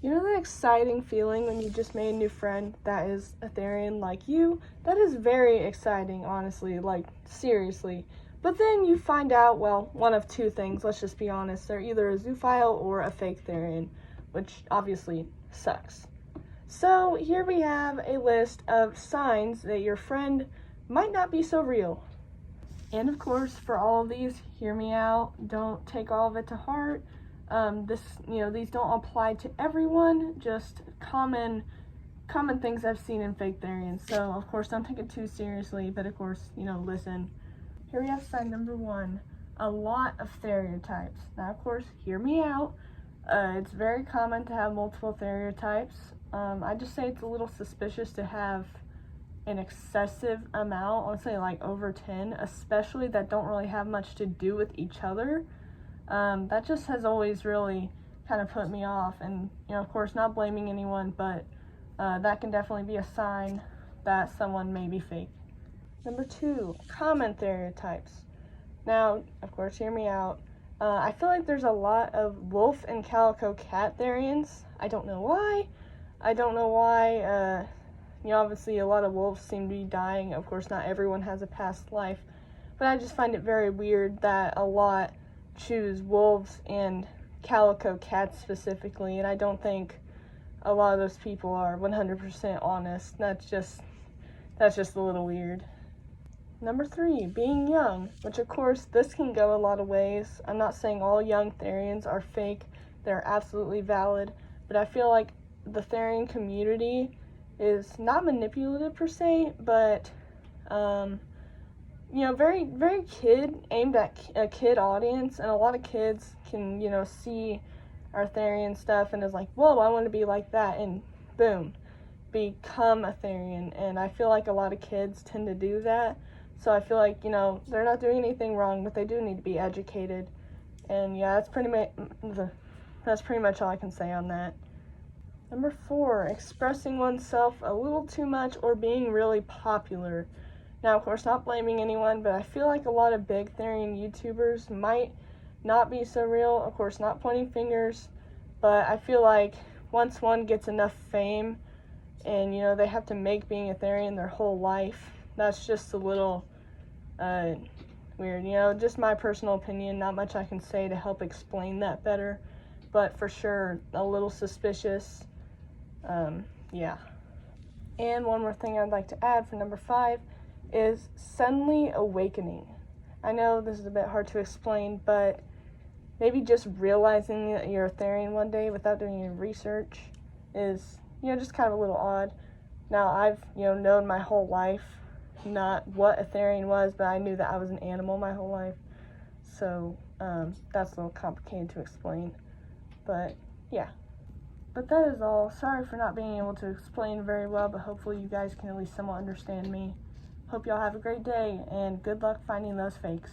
You know the exciting feeling when you just made a new friend that is a therian like you? That is very exciting, honestly, like, seriously. But then you find out, well, one of two things, let's just be honest. They're either a zoophile or a fake therian, which obviously sucks. So here we have a list of signs that your friend might not be so real. And of course, for all of these, hear me out. Don't take all of it to heart. These don't apply to everyone, just common things I've seen in fake therians. So of course, don't take it too seriously, but of course, listen. Here we have sign number 1, a lot of stereotypes. Now, of course, hear me out. It's very common to have multiple stereotypes. I just say it's a little suspicious to have an excessive amount, let's say like over 10, especially that don't really have much to do with each other. That just has always really kind of put me off, and of course, not blaming anyone, but that can definitely be a sign that someone may be fake. Number 2, common stereotypes. Now, of course, hear me out. I feel like there's a lot of wolf and calico cat therians. I don't know why. Obviously a lot of wolves seem to be dying. Of course, not everyone has a past life, but I just find it very weird that a lot choose wolves and calico cats specifically, and I don't think a lot of those people are 100% honest. That's just a little weird. Number 3, being young, which of course this can go a lot of ways. I'm not saying all young therians are fake. They're absolutely valid, but I feel like the therian community is not manipulative per se, but very, very aimed at a kid audience, and a lot of kids can, see our therian stuff and is like, whoa, I want to be like that, and boom, become a therian. And I feel like a lot of kids tend to do that, so I feel like, they're not doing anything wrong, but they do need to be educated. And yeah, that's pretty much all I can say on that. Number 4, expressing oneself a little too much or being really popular. Now, of course, not blaming anyone, but I feel like a lot of big therian YouTubers might not be so real. Of course, not pointing fingers, but I feel like once one gets enough fame and, they have to make being a therian their whole life, that's just a little weird. Just my personal opinion, not much I can say to help explain that better, but for sure, a little suspicious. Yeah. And one more thing I'd like to add for number 5 is suddenly awakening. I know this is a bit hard to explain, but maybe just realizing that you're a therian one day without doing any research is, just kind of a little odd. Now, I've, known my whole life not what a therian was, but I knew that I was an animal my whole life. So, that's a little complicated to explain. But, yeah. But that is all. Sorry for not being able to explain very well, but hopefully you guys can at least somewhat understand me. Hope y'all have a great day, and good luck finding those fakes.